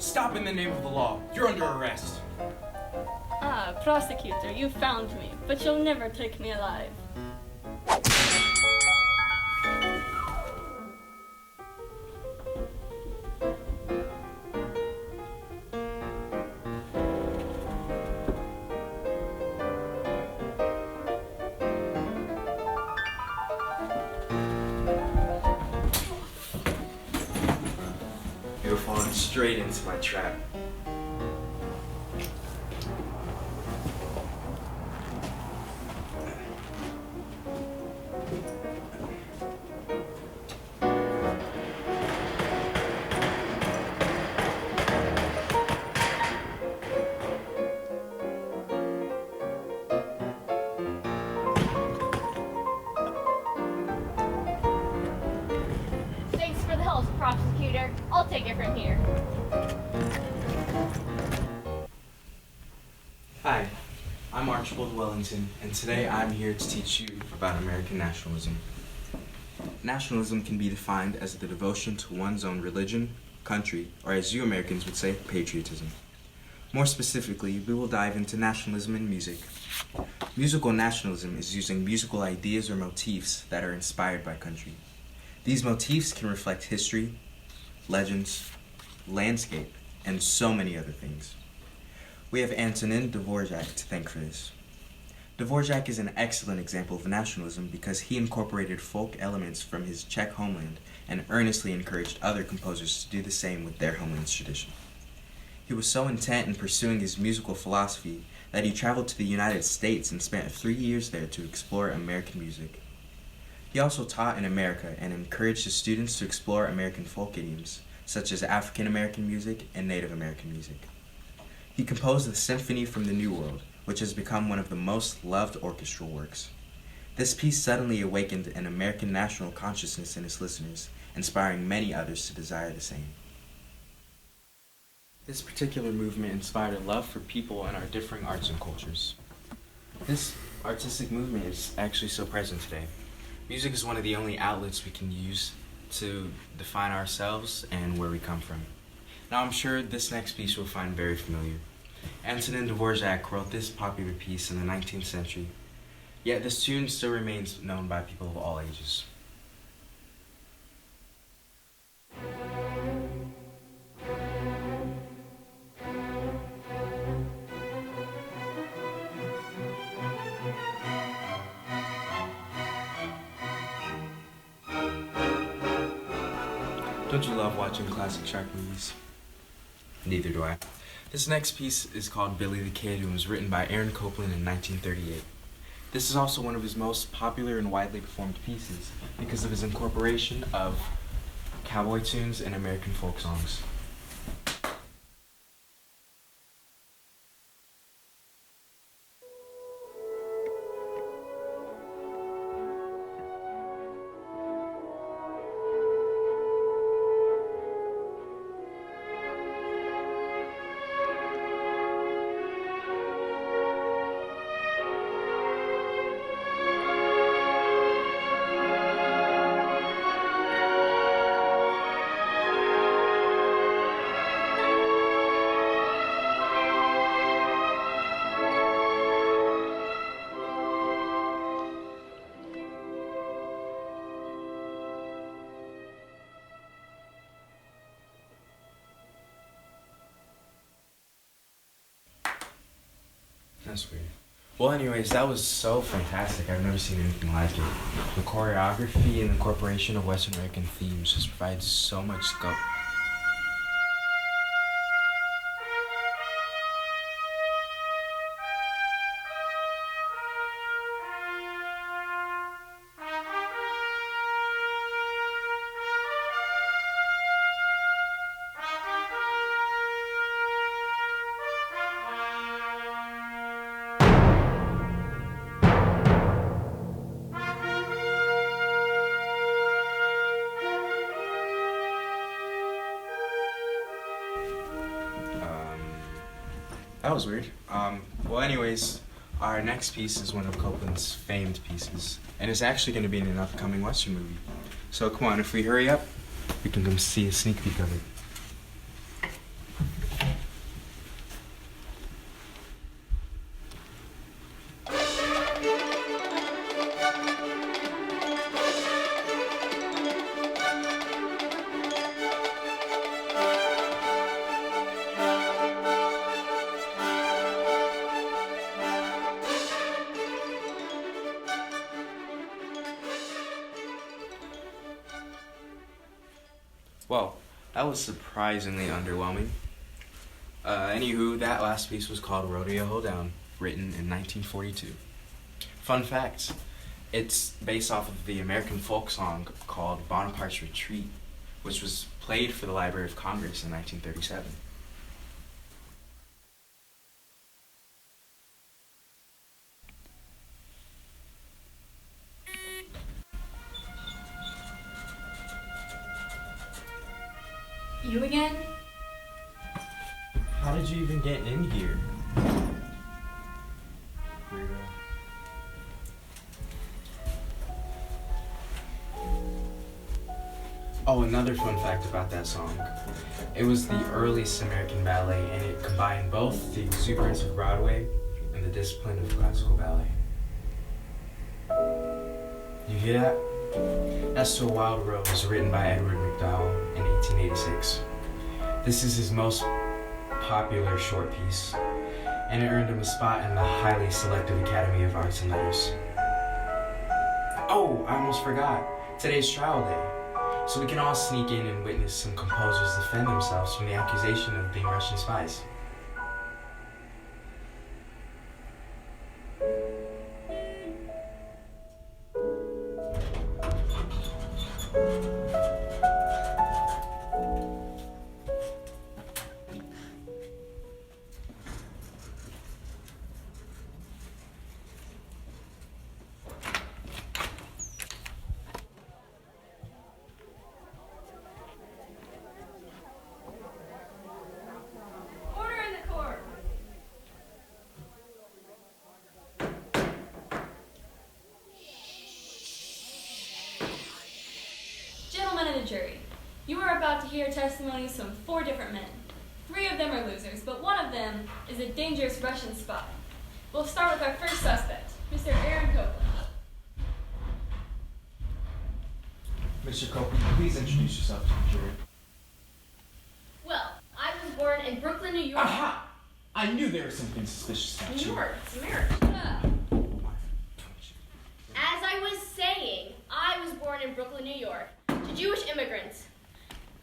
Stop in the name of the law. You're under arrest. Ah, prosecutor, you found me, but you'll never take me alive. You're falling straight into my trap. Thanks for the help, prosecutor. I'll take it from here. Hi, I'm Archibald Wellington, and today I'm here to teach you about American nationalism. Nationalism can be defined as the devotion to one's own religion, country, or as you Americans would say, patriotism. More specifically, we will dive into nationalism in music. Musical nationalism is using musical ideas or motifs that are inspired by country. These motifs can reflect history, legends, landscape, and so many other things. We have Antonin Dvorak to thank for this. Dvorak is an excellent example of nationalism because he incorporated folk elements from his Czech homeland and earnestly encouraged other composers to do the same with their homeland's tradition. He was so intent in pursuing his musical philosophy that he traveled to the United States and spent 3 years there to explore American music. He also taught in America and encouraged his students to explore American folk idioms, such as African American music and Native American music. He composed the Symphony from the New World, which has become one of the most loved orchestral works. This piece suddenly awakened an American national consciousness in his listeners, inspiring many others to desire the same. This particular movement inspired a love for people and our differing arts and cultures. This artistic movement is actually so present today. Music is one of the only outlets we can use to define ourselves and where we come from. Now I'm sure this next piece you'll find very familiar. Antonin Dvorak wrote this popular piece in the 19th century, yet this tune still remains known by people of all ages. Don't you love watching classic shark movies? Neither do I. This next piece is called Billy the Kid and was written by Copland in 1938. This is also one of his most popular and widely performed pieces because of his incorporation of cowboy tunes and American folk songs. That's weird. Well, anyways, that was so fantastic. I've never seen anything like it. The choreography and incorporation of Western American themes just provides so much scope. That was weird. Well, anyways, our next piece is one of Copland's famed pieces, and it's actually going to be in an upcoming Western movie. So come on, if we hurry up, we can come see a sneak peek of it. Well, that was surprisingly underwhelming. Anywho, that last piece was called Rodeo, Hoe-Down, written in 1942. Fun fact, it's based off of the American folk song called Bonaparte's Retreat, which was played for the Library of Congress in 1937. You again? How did you even get in here? Weirdo. Oh, another fun fact about that song. It was the earliest American ballet, and it combined both the exuberance of Broadway and the discipline of classical ballet. You hear that? That's To a Wild Rose was written by Edward MacDowell in 1886. This is his most popular short piece, and it earned him a spot in the highly selective Academy of Arts and Letters. Oh, I almost forgot. Today's trial day, so we can all sneak in and witness some composers defend themselves from the accusation of being Russian spies. Gentlemen of the jury, you are about to hear testimonies from 4 different men. 3 of them are losers, but one of them is a dangerous Russian spy. We'll start with our first suspect, Mr. Aaron Copland. Mr. Copland, please introduce yourself to the jury. Well, I was born in Brooklyn, New York. Aha! I knew there was something suspicious about New you. York, it's America. As I was saying, I was born in Brooklyn, New York, to Jewish immigrants.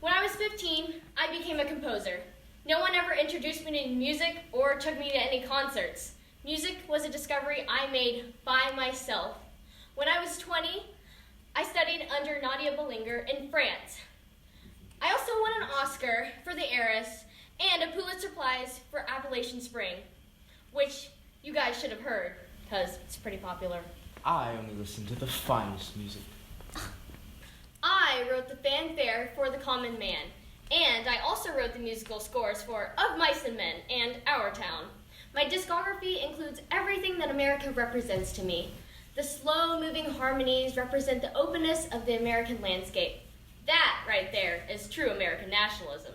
When I was 15, I became a composer. No one ever introduced me to music or took me to any concerts. Music was a discovery I made by myself. When I was 20, I studied under Nadia Boulanger in France. I also won an Oscar for The Heiress and a Pulitzer Prize for Appalachian Spring, which you guys should have heard, because it's pretty popular. I only listen to the finest music. I wrote the Fanfare for the Common Man, and I also wrote the musical scores for Of Mice and Men and Our Town. My discography includes everything that America represents to me. The slow-moving harmonies represent the openness of the American landscape. That, right there, is true American nationalism.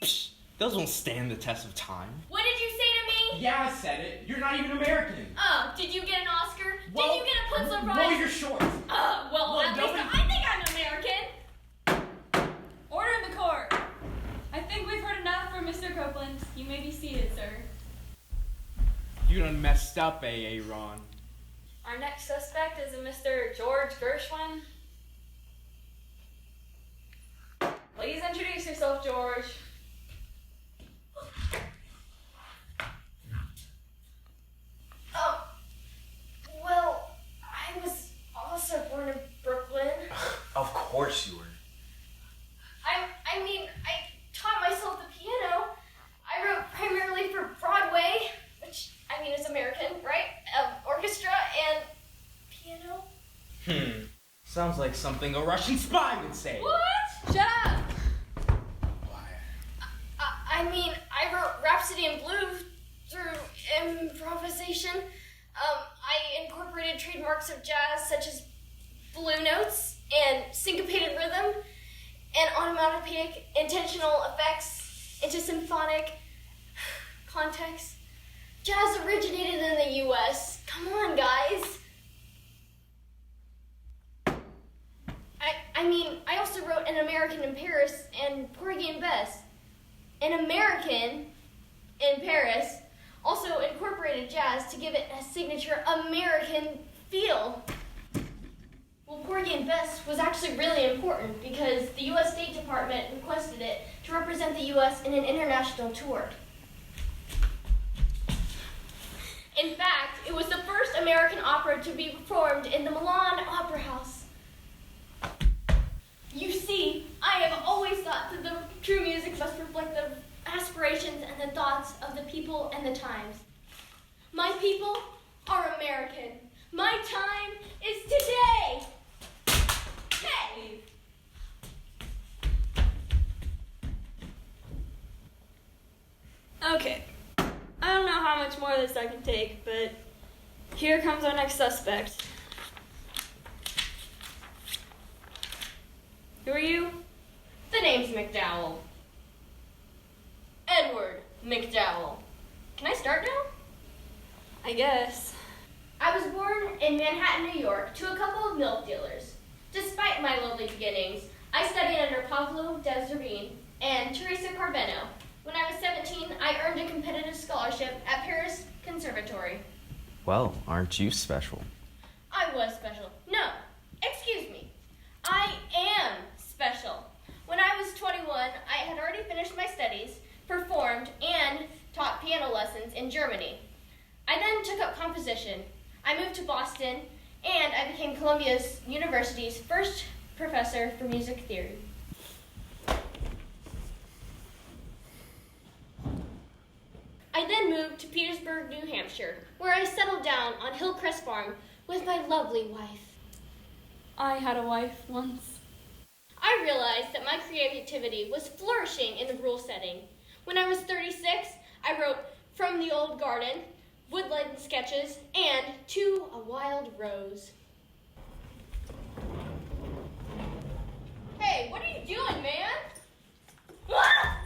Psh, those won't stand the test of time. What did you say to me? Yeah, I said it. You're not even American. Oh, did you get an Oscar? Well, did you get a Pulitzer Prize? Roll your shorts. Well, at least I think I'm American. Order in the court. I think we've heard enough from Mr. Copland. You may be seated, sir. You done messed up, A.A. Ron. Our next suspect is a Mr. George Gershwin. Please introduce yourself, George. Well, I was also born in Brooklyn. Of course you were. I mean, I taught myself the piano. I wrote primarily for Broadway, which, I mean, is American, right? Orchestra and piano. Sounds like something a Russian spy would say. What? Shut up! I mean, I wrote Rhapsody in Blue through improvisation. I incorporated trademarks of jazz such as blue notes and syncopated rhythm and onomatopoeic intentional effects into symphonic context. Jazz originated in the U.S. Come on, guys. I mean, I also wrote An American in Paris and Porgy and Bess. An American in Paris also incorporated jazz to give it a signature American feel. Well, Porgy American vest was actually really important because the U.S. State Department requested it to represent the U.S. in an international tour. In fact, it was the first American opera to be performed in the Milan Opera House. You see, I have always thought that the true music must reflect the aspirations and the thoughts of the people and the times. My people are American. My time is today. Hey! Okay. I don't know how much more of this I can take, but here comes our next suspect. Who are you? The name's MacDowell. Edward MacDowell. Can I start now? I guess. I was born in Manhattan, New York, to a couple of milk dealers. Despite my lowly beginnings, I studied under Pablo Desarine and Teresa Carveno. When I was 17, I earned a competitive scholarship at Paris Conservatory. Well, aren't you special? I was special. No, excuse me. I am special. When I was 21, I had already finished my studies, performed, and taught piano lessons in Germany. I then took up composition. I moved to Boston, and I became Columbia University's first professor for music theory. I then moved to Petersburg, New Hampshire, where I settled down on Hillcrest Farm with my lovely wife. I had a wife once. I realized that my creativity was flourishing in the rural setting. When I was 36, I wrote From the Old Garden, Woodland Sketches, and To a Wild Rose. Hey, what are you doing, man? Ah!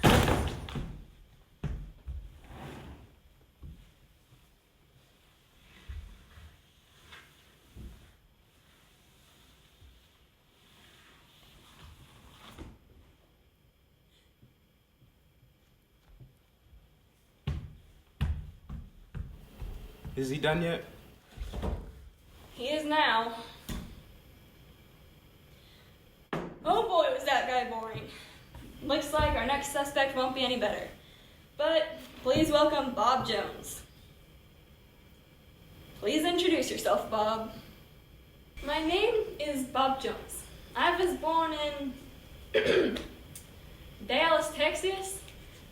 Is he done yet? He is now. Oh boy, was that guy boring. Looks like our next suspect won't be any better. But please welcome Bob Jones. Please introduce yourself, Bob. My name is Bob Jones. I was born in Dallas, Texas.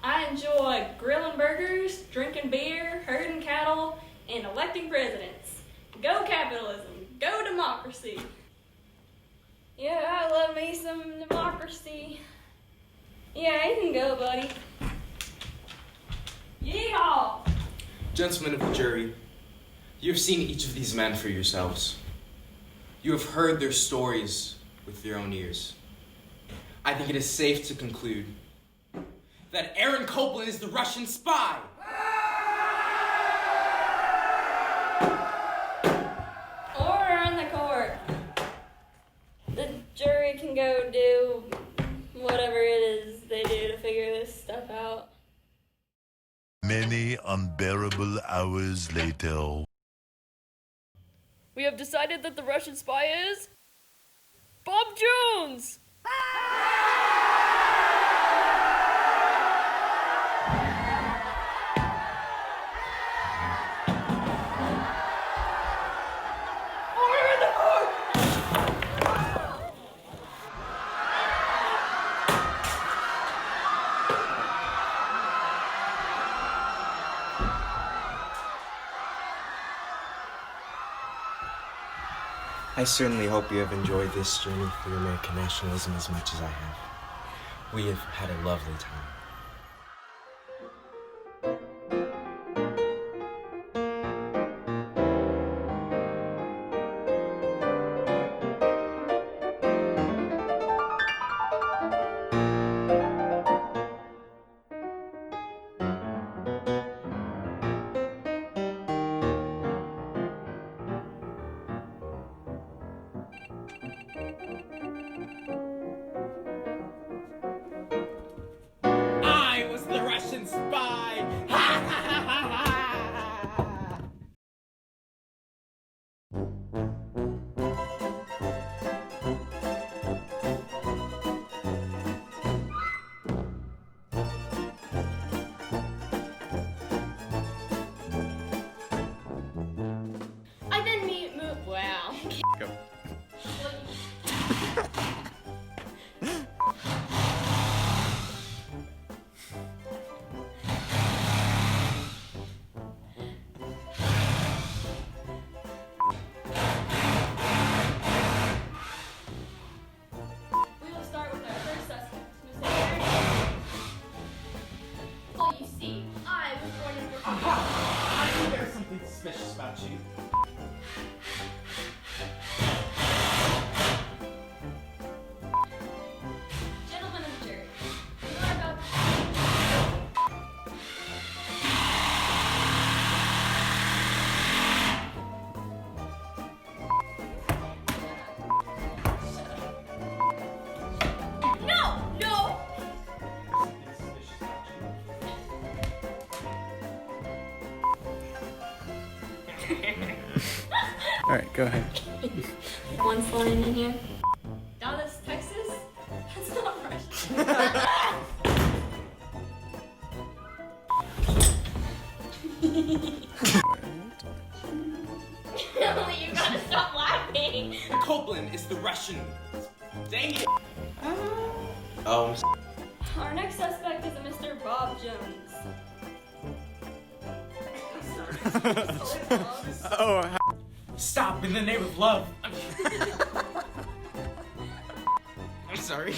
I enjoy grilling burgers, drinking beer, herding cattle, and electing presidents. Go capitalism. Go democracy. Yeah, I love me some democracy. Yeah, you can go, buddy. Yeehaw! Gentlemen of the jury, you have seen each of these men for yourselves. You have heard their stories with your own ears. I think it is safe to conclude that Aaron Copland is the Russian spy. Order in the court. The jury can go do whatever it is they do to figure this stuff out. Many unbearable hours later. We have decided that the Russian spy is Bob Jones! I certainly hope you have enjoyed this journey through American nationalism as much as I have. We have had a lovely time. I was the Russian spy! Ha ha ha ha ha! didn't move. Wow. Go. We will start with our first suspect, Mr. Harry. Well, you see, I was born in Brooklyn. I knew there was something suspicious about you. Gentlemen of the jury, you are about No! No! Something suspicious about you. Alright, go ahead. one flying in here. Dallas, Texas? That's not Russian. No, you gotta stop laughing. Copland is the Russian. Dang it. Oh, Our next suspect is a Mr. Bob Jones. oh, Stop in the name of love. I'm sorry.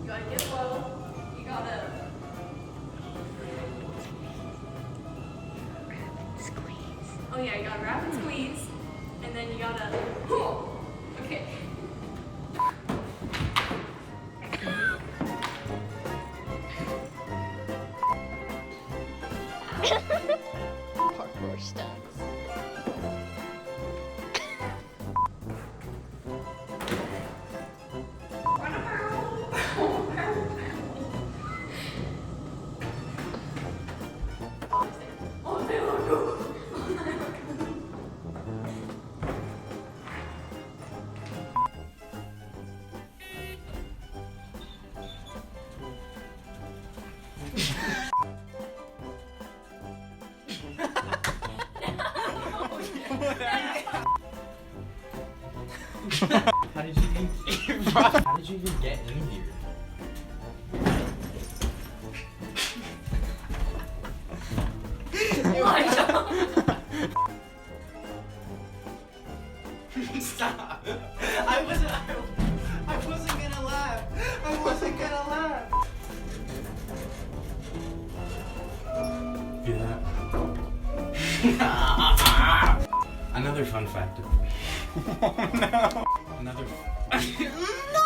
You gotta get low. You gotta. Oh yeah, you gotta wrap and squeeze. And then you gotta. Okay. Parkour stunts. How did you even get in here? Stop! I wasn't gonna laugh. I wasn't gonna laugh. Hear that? Another fun fact. Oh no! Another. No!